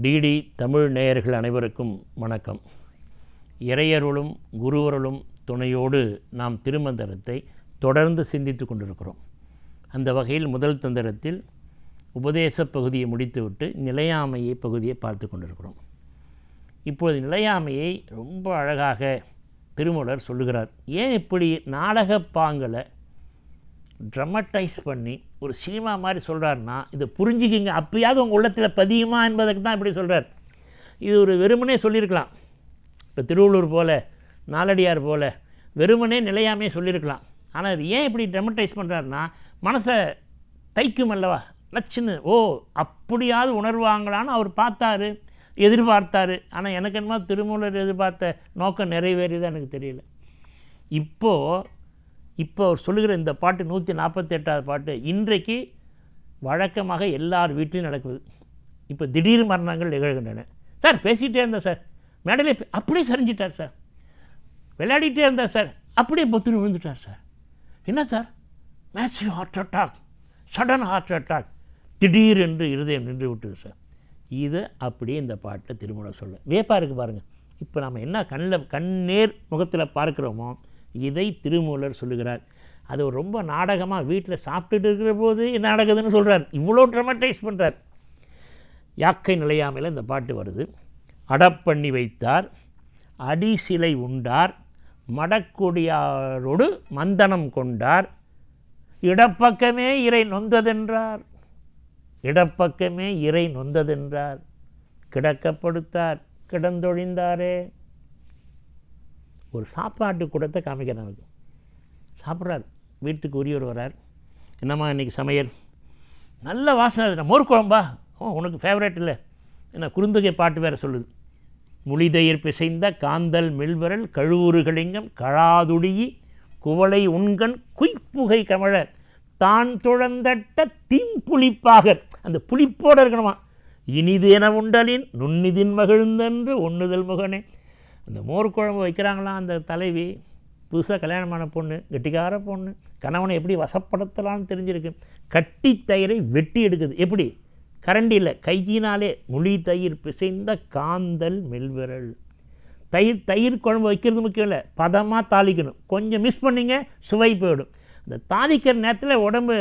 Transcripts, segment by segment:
DD Tamil நேயர்கள் அனைவருக்கும் வணக்கம். இறையருளும் குருவருளும் துணையோடு நாம் திருமந்திரத்தை தொடர்ந்து சிந்தித்து கொண்டிருக்கிறோம். அந்த வகையில் முதல் தந்திரத்தில் உபதேச பகுதியை முடித்துவிட்டு நிலையாமையை பகுதியை பார்த்து கொண்டிருக்கிறோம். இப்பொழுது நிலையாமையை ரொம்ப அழகாக திருமூலர் சொல்லுகிறார். ஏன் இப்படி நாடக பாங்களை ட்ரமட்டைஸ் பண்ணி ஒரு சினிமா மாதிரி சொல்கிறாருன்னா இதை புரிஞ்சுக்கிங்க, அப்போயாவது உங்கள் உள்ளத்தில் பதியுமா என்பதற்கு தான் இப்படி சொல்கிறார். இது ஒரு வெறுமனே சொல்லியிருக்கலாம். இப்போ திருவள்ளூர் போல் நாலடியார் போல் வெறுமனே நிலையாமையே சொல்லியிருக்கலாம். ஆனால் இது ஏன் இப்படி ட்ரமட்டைஸ் பண்ணுறாருன்னா மனசை தைக்கும் அல்லவா, நச்சுன்னு அப்படியாவது உணர்வாங்களான்னு அவர் பார்த்தாரு, எதிர்பார்த்தார். ஆனால் எனக்கு என்னமோ திருமூலர் எதிர்பார்த்த நோக்கம் நிறைவேறியதான் எனக்கு தெரியல. இப்போ அவர் சொல்லுகிற இந்த பாட்டு 148வது பாட்டு இன்றைக்கு வழக்கமாக எல்லார் வீட்லையும் நடக்குது. இப்போ திடீர் மரணங்கள் நிகழ்கின்றன. சார் பேசிகிட்டே இருந்தார் சார், மேடையிலே அப்படியே சரிஞ்சிட்டார் சார், விளையாடிட்டே இருந்தார் சார், அப்படியே பொத்துன்னு விழுந்துட்டார் சார். என்ன sir, massive heart attack, sudden heart attack, திடீர் என்று இருதயம் நின்று விட்டுது சார். இது அப்படியே இந்த பாட்டில் திருமூலர் சொல்ல வியப்பாக இருக்குது பாருங்கள். இப்போ நம்ம என்ன கண்ணேர் முகத்தில் பார்க்குறோமோ இதை திருமூலர் சொல்லுகிறார். அது ரொம்ப நாடகமாக வீட்டில் சாப்பிட்டுட்டு இருக்கிற போது என்ன நடக்குதுன்னு சொல்கிறார். இவ்வளோ ட்ரமட்டைஸ் பண்ணுறார். யாக்கை நிலையாமையில் இந்த பாட்டு வருது. அடப்பண்ணி வைத்தார், அடி சிலை உண்டார், மடக்கொடியாரோடு மந்தனம் கொண்டார், இடப்பக்கமே இறை நொந்ததென்றார், இடப்பக்கமே இறை நொந்ததென்றார், கிடக்கப்படுத்தார் கிடந்தொழிந்தாரே. ஒரு சாப்பாட்டு கூடத்தை காமிக்கிறேன். நமக்கு சாப்பிட்றார், வீட்டுக்கு உரியவர் வரார். என்னம்மா இன்றைக்கி சமையல்? நல்ல வாசனை, அது மோர் குழம்பா? உனக்கு ஃபேவரேட் இல்லை என்ன? குறுந்தொகை பாட்டு வேறு சொல்லுது. முளிதயிர் பிசைந்த காந்தல் மெல்வரல் கழுவுறுகளிங்கம் கழாதுடியி குவளை உண்கண் குய்ப்புகை கமழ தான் துழந்தட்ட தீம்புளிப்பாக, அந்த புளிப்போடு இருக்கணுமா. இனிது என உண்டலின் நுண்ணிதின் மகிழ்ந்தன்று ஒன்றுதல் முகனே. அந்த மோர் குழம்பு வைக்கிறாங்களாம் அந்த தலைவி, புதுசாக கல்யாணமான பொண்ணு, கெட்டிக்கார பொண்ணு, கணவனை எப்படி வசப்படுத்தலான்னு தெரிஞ்சிருக்கு. கட்டி தயிரை வெட்டி எடுக்குது. எப்படி? கரண்டியில் கையினாலே. முழி தயிர் பிசைந்த காந்தல் மெல்விரல். தயிர் குழம்பு வைக்கிறது முக்கியம் இல்லை, பதமாக தாளிக்கணும். கொஞ்சம் மிஸ் பண்ணிங்க சுவை போயிடும். அந்த தாளிக்கிற நேரத்தில் உடம்பு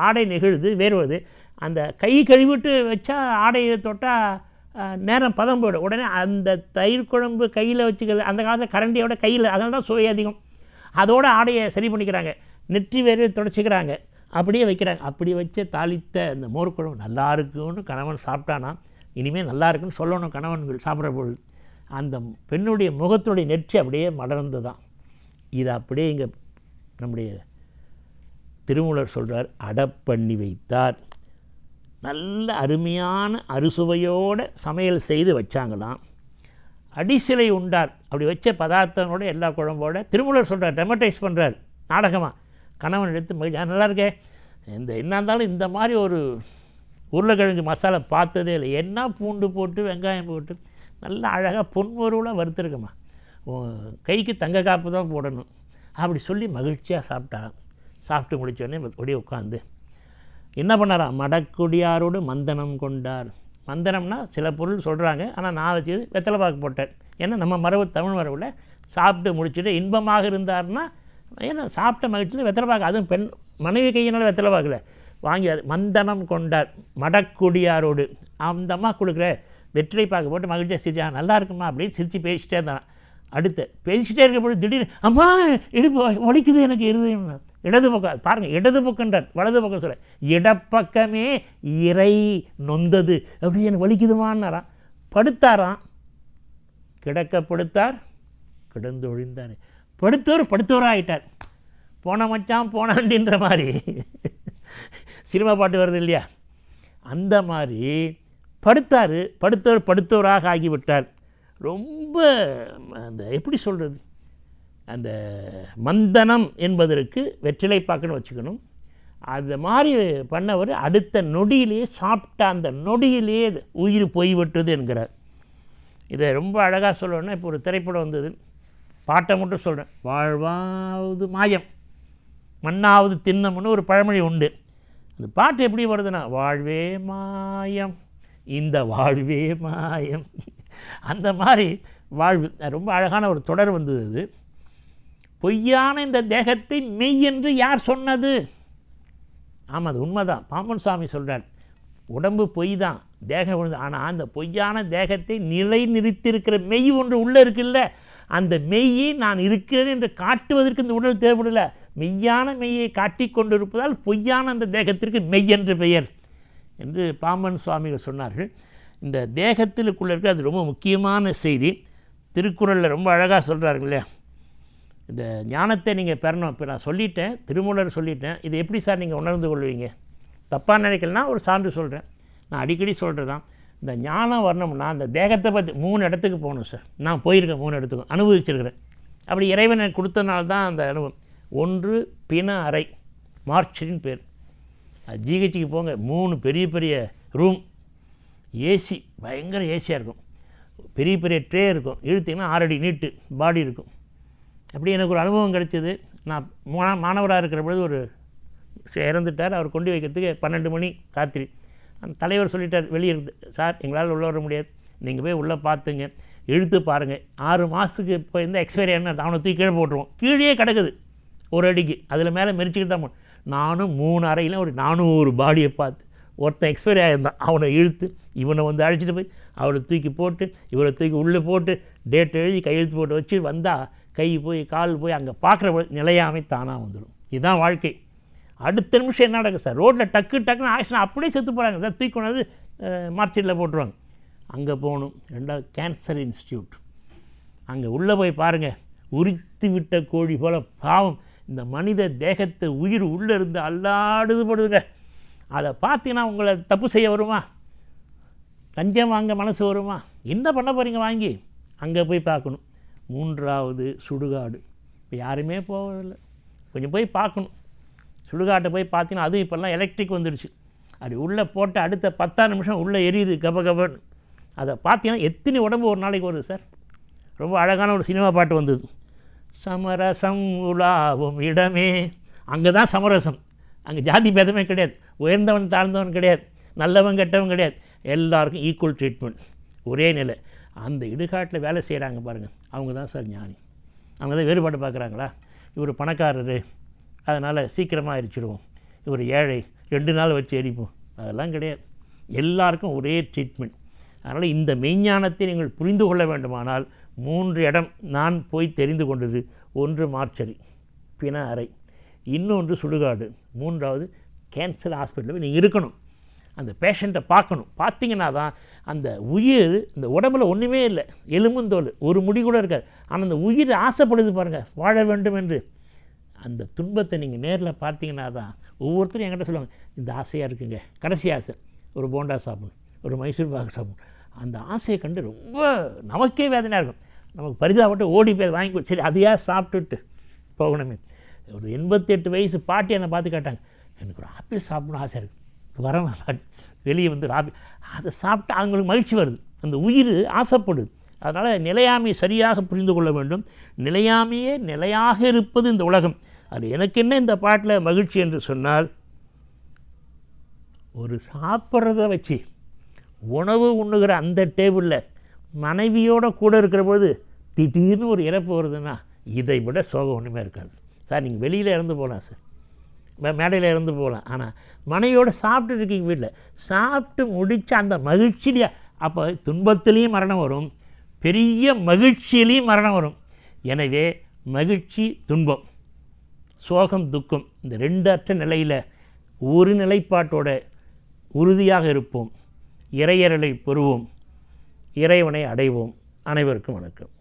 ஆடை நெகிழுது, வேறுவது. அந்த கை கழுவிட்டு வச்சா ஆடையை தொட்டால் நேரம் பதம் போய்டும். உடனே அந்த தயிர் குழம்பு கையில் வச்சுக்கிறது, அந்த காலத்தில் கரண்டியோட கையில், அதனால தான் சுவை அதிகம். அதோடு ஆடையை சரி பண்ணிக்கிறாங்க, நெற்றி வேறு தொடச்சிக்கிறாங்க, அப்படியே வைக்கிறாங்க. அப்படி வச்சு தாளித்த அந்த மோர் குழம்பு நல்லா இருக்குன்னு கணவன் சாப்பிட்டானா இனிமேல் நல்லா இருக்குன்னு சொல்லணும் கணவன்கள் சாப்பிட்ற பொழுது. அந்த பெண்ணுடைய முகத்துடைய நெற்றி அப்படியே மலர்ந்து தான். இதை அப்படியே இங்கே நம்முடைய திருமூலர் சொல்கிறார். அடப்பண்ணி வைத்தார், நல்ல அருமையான அறுசுவையோடு சமையல் செய்து வச்சாங்களாம். அடிசிலை உண்டார், அப்படி வச்ச பதார்த்தங்களோட எல்லா குழம்போட திருமூலர் சொல்கிறார், டெமட்டைஸ் பண்ணுறார் நாடகமாக. கணவன் எடுத்து மகிழ்ச்சி, நல்லா இருக்கே, என்ன இருந்தாலும் இந்த மாதிரி ஒரு உருளைக்கிழங்கு மசாலா பார்த்ததே இல்லை. என்ன பூண்டு போட்டு வெங்காயம் போட்டு நல்லா அழகாக பொன்மொருளாக வறுத்துருக்கம்மா, கைக்கு தங்க காப்பு தான் போடணும் அப்படி சொல்லி மகிழ்ச்சியாக சாப்பிட்டா. சாப்பிட்டு முடித்தோடனே அப்படியே உட்காந்து என்ன பண்ணாராம், மடக்கொடியாரோடு மந்தனம் கொண்டார். மந்தனம்னா சில பொருள் சொல்கிறாங்க, ஆனால் நான் வச்சு வெத்தலை பாக்கு போட்டேன். ஏன்னா நம்ம மரபு தமிழ் மரபில் சாப்பிட்டு முடிச்சுட்டு இன்பமாக இருந்தார்னா, ஏன்னா சாப்பிட்ட மகிழ்ச்சியில் வெத்தலை பாக்கு, அதுவும் பெண் மனைவி கையினால் வெத்தலை பாக்கில் வாங்கி அது மந்தனம் கொண்டார். மடக்கொடியாரோடு அந்த அம்மா கொடுக்குற வெற்றிலை பாக்கு போட்டு மகிழ்ச்சியாக சிரிச்சா, நல்லா இருக்குமா அப்படின்னு சிரித்து பேசிட்டே இருந்தான். அடுத்து பேசிகிட்டே இருக்கப்போது திடீர்னு அம்மா இடுப்பு ஒழிக்குது எனக்கு இருதயம். இடது பக்கம் பாருங்கள், இடது பக்கம்ன்றார், வலது பக்கம் சொல்ல. இடப்பக்கமே இறை நொந்தது, அப்படி எனக்கு வலிக்குதுமான்னாராம். படுத்தாராம், கிடக்கப்படுத்தார் கிடந்து ஒழிந்தார். படுத்தவராக ஆகிட்டார். போன மச்சான் போனாண்டின்ற மாதிரி சினிமா பாட்டு வருது இல்லையா, அந்த மாதிரி படுத்தவராக ஆகிவிட்டார். ரொம்ப அந்த எப்படி சொல்கிறது, அந்த மந்தனம் என்பதற்கு வெற்றிலை பாக்குன்னு வச்சுக்கணும். அது மாதிரி பண்ணவர் அடுத்த நொடியிலேயே சாப்பிட்ட அந்த நொடியிலேயே உயிர் போய்விட்டது என்கிறார். இதை ரொம்ப அழகாக சொல்லணும்னா, இப்போ ஒரு திரைப்படம் வந்தது, பாட்டை மட்டும் சொல்கிறேன். வாழ்வாவது மாயம் மண்ணாவது திண்ணம்னு ஒரு பழமொழி உண்டு. அந்த பாட்டு எப்படி வருதுன்னா, வாழ்வே மாயம் இந்த வாழ்வே மாயம். அந்த மாதிரி வாழ்வு ரொம்ப அழகான ஒரு தொடர் வந்தது. அது பொய்யான இந்த தேகத்தை மெய் என்று யார் சொன்னது? ஆமாம், அது உண்மைதான். பாம்பன் சாமி சொல்கிறார், உடம்பு பொய் தான், தேகம் ஒன்று. ஆனால் அந்த பொய்யான தேகத்தை நிலை நிறுத்தியிருக்கிற மெய் ஒன்று உள்ளே இருக்குல்ல, அந்த மெய்யை நான் இருக்கிறேன் என்று காட்டுவதற்கு இந்த உடல் தேவைப்படலை. மெய்யான மெய்யை காட்டி கொண்டிருப்பதால் பொய்யான அந்த தேகத்திற்கு மெய் என்று பெயர் என்று பாம்பன் சுவாமிகள் சொன்னார்கள். இந்த தேகத்திற்குள்ளே இருக்க அது ரொம்ப முக்கியமான செய்தி. திருக்குறளில் ரொம்ப அழகாக சொல்கிறார்கள் இல்லையா, இந்த ஞானத்தை நீங்கள் பெறணும். இப்போ நான் சொல்லிட்டேன், திருமூலர் சொல்லிட்டேன், இது எப்படி சார் நீங்கள் உணர்ந்து கொள்வீங்க? தப்பாக நினைக்கலன்னா ஒரு சான்று சொல்கிறேன். நான் அடிக்கடி சொல்கிறது தான், இந்த ஞானம் வரணும்னா அந்த தேகத்தை பற்றி 3 இடத்துக்கு போகணும் சார். நான் போயிருக்கேன், 3 இடத்துக்கும் அனுபவிச்சிருக்கிறேன். அப்படி இறைவன் எனக்கு கொடுத்தனால தான் அந்த அனுபவம். 1 பிண அறை, மார்ச்சரின்னு பேர். அது ஜிஹெச்சுக்கு போங்க, 3 பெரிய பெரிய ரூம், ஏசி, பயங்கர ஏசியாக இருக்கும், பெரிய பெரிய ட்ரே இருக்கும், இழுத்திங்கன்னா 6 அடி நீட்டு பாடி இருக்கும். அப்படி எனக்கு ஒரு அனுபவம் கிடைச்சிது. நான் மாணவராக இருக்கிற பொழுது ஒரு இறந்துட்டார். அவர் கொண்டு வைக்கிறதுக்கு 12 மணி ராத்திரி. அந்த தலைவர் சொல்லிட்டார், வெளியே இருந்து, சார் எங்களால் உள்ளே வர முடியாது, நீங்கள் போய் உள்ளே பார்த்துங்க, இழுத்து பாருங்கள், 6 மாதத்துக்கு இப்போ எந்த எக்ஸ்பைரி என்ன அவனை தூக்கி கீழே போட்டுருவோம். கீழே கிடக்குது 1 அடிக்கு, அதில் மேலே மெரிச்சிக்கிட்டு தான். நானும் 3 அறையில் ஒரு 400 பாடியை பார்த்து, ஒருத்தன் எக்ஸ்பைரி ஆகியிருந்தான், அவனை இழுத்து இவனை வந்து அழைச்சிட்டு போய் அவரை தூக்கி போட்டு இவரை தூக்கி உள்ளே போட்டு டேட் எழுதி கையெழுத்து போட்டு வச்சு வந்தால் கை போய் கால் போய் அங்கே பார்க்குற நிலையாமை தானாக வந்துடும். இதுதான் வாழ்க்கை. அடுத்த நிமிஷம் என்ன நடக்குது சார், ரோட்டில் டக்குன்னு ஆக்சிடென்ட், அப்படியே செத்து போகிறாங்க சார், தூக்கி கொண்டு வந்து மார்க்ஷீட்டில் போட்டுருவாங்க. அங்கே போகணும். 2வது கேன்சர் இன்ஸ்டியூட், அங்கே உள்ளே போய் பாருங்கள், உரித்து விட்ட கோழி போல் பாவம் இந்த மனித தேகத்தை உயிர் உள்ளே இருந்து அல்லாடுது போடுதுங்க. அதை பார்த்தீங்கன்னா உங்களை தப்பு செய்ய வருமா? லஞ்சம் வாங்க மனசு வருமா? என்ன பண்ண போகிறீங்க வாங்கி? அங்கே போய் பார்க்கணும். 3வது சுடுகாடு. இப்போ யாருமே போவதில்லை, கொஞ்சம் போய் பார்க்கணும். சுடுகாட்டை போய் பார்த்தீங்கன்னா அதுவும் இப்போல்லாம் எலக்ட்ரிக் வந்துடுச்சு. அப்படி உள்ளே போட்டு அடுத்த 10 நிமிஷம் உள்ளே எரியுது கபகபன்னு. அதை பார்த்தீங்கன்னா எத்தனை உடம்பு ஒரு நாளைக்கு வருது சார். ரொம்ப அழகான ஒரு சினிமா பாட்டு வந்தது, சமரசம் உலாவும் இடமே. அங்கே தான் சமரசம். அங்கே ஜாதி பேதமே கிடையாது, உயர்ந்தவன் தாழ்ந்தவன் கிடையாது, நல்லவன் கெட்டவன் கிடையாது, எல்லாருக்கும் ஈக்குவல் ட்ரீட்மெண்ட், ஒரே நிலை. அந்த இடுகாட்டில் வேலை செய்கிறாங்க பாருங்கள், அவங்க தான் சார் ஞானி. அவங்க தான் வேறுபாடு பார்க்குறாங்களா? இவர் பணக்காரர் அதனால் சீக்கிரமாக எரிச்சிடுவோம், இவர் ஏழை 2 நாள் வச்சு எரிப்போம், அதெல்லாம் கிடையாது. எல்லாருக்கும் ஒரே ட்ரீட்மெண்ட். அதனால் இந்த மெய்ஞானத்தை நீங்கள் புரிந்து கொள்ள வேண்டுமானால் 3 இடம் நான் போய் தெரிந்து கொண்டது. 1 மார்ச்சரி, பிண அறை, இன்னொன்று சுடுகாடு, 3வது கேன்சர் ஹாஸ்பிட்டலில் போய் நீங்கள் இருக்கணும், அந்த பேஷண்ட்டை பார்க்கணும். பார்த்தீங்கன்னா தான் அந்த உயிர், இந்த உடம்புல ஒன்றுமே இல்லை, எலும்புந்தோல், ஒரு முடி கூட இருக்காது, ஆனால் அந்த உயிர் ஆசைப்படுது பாருங்கள் வாழ வேண்டும் என்று. அந்த துன்பத்தை நீங்கள் நேரில் பார்த்தீங்கன்னா தான் ஒவ்வொருத்தரும் என்கிட்ட சொல்லுவாங்க, இந்த ஆசையாக இருக்குங்க, கடைசி ஆசை ஒரு போண்டா சாப்பிடணும், ஒரு மைசூர் பாக்கு சாப்பிடணும். அந்த ஆசையை கண்டு ரொம்ப நமக்கே வேதனையாக இருக்கும். நமக்கு பரிதாபப்பட்டு ஓடி போய் வாங்கி, சரி அதையாக சாப்பிட்டுட்டு போகணுமே. ஒரு 88 வயசு பாட்டி என்னை பார்த்து கேட்டாங்க, எனக்கு ஒரு ஆப்பிள் சாப்பிடணும் ஆசை இருக்குது, வரேன் வெளியே வந்து ஆப்பிள், அதை சாப்பிட்டு அவங்களுக்கு மகிழ்ச்சி வருது, அந்த உயிர் ஆசைப்படுது. அதனால் நிலையாமையை சரியாக புரிந்து கொள்ள வேண்டும். நிலையாமையே நிலையாக இருப்பது இந்த உலகம். அது எனக்கு என்ன இந்த பாட்டில் மகிழ்ச்சி என்று சொன்னால், ஒரு சாப்பிட்றத வச்சு உணவு உண்ணுகிற அந்த டேபிளில் மனைவியோடு கூட இருக்கிற பொழுது திடீர்னு ஒரு இறப்பு வருதுன்னா இதை விட சோகம் ஒன்றுமே இருக்காது சார். நீங்கள் வெளியில் இறந்து போகலாம் சார், மேடையில் இறந்து போகலாம், ஆனால் மனைவியோடு சாப்பிட்டு இருக்கீங்க வீட்டில், சாப்பிட்டு முடித்த அந்த மகிழ்ச்சியிலே, அப்போ துன்பத்திலையும் மரணம் வரும், பெரிய மகிழ்ச்சியிலையும் மரணம் வரும். எனவே மகிழ்ச்சி துன்பம், சோகம் துக்கம், இந்த 2 அற்ற நிலையில் ஒரு நிலைப்பாட்டோட உறுதியாக இருப்போம். இறையருளை பெறுவோம், இறைவனை அடைவோம். அனைவருக்கும் வணக்கம்.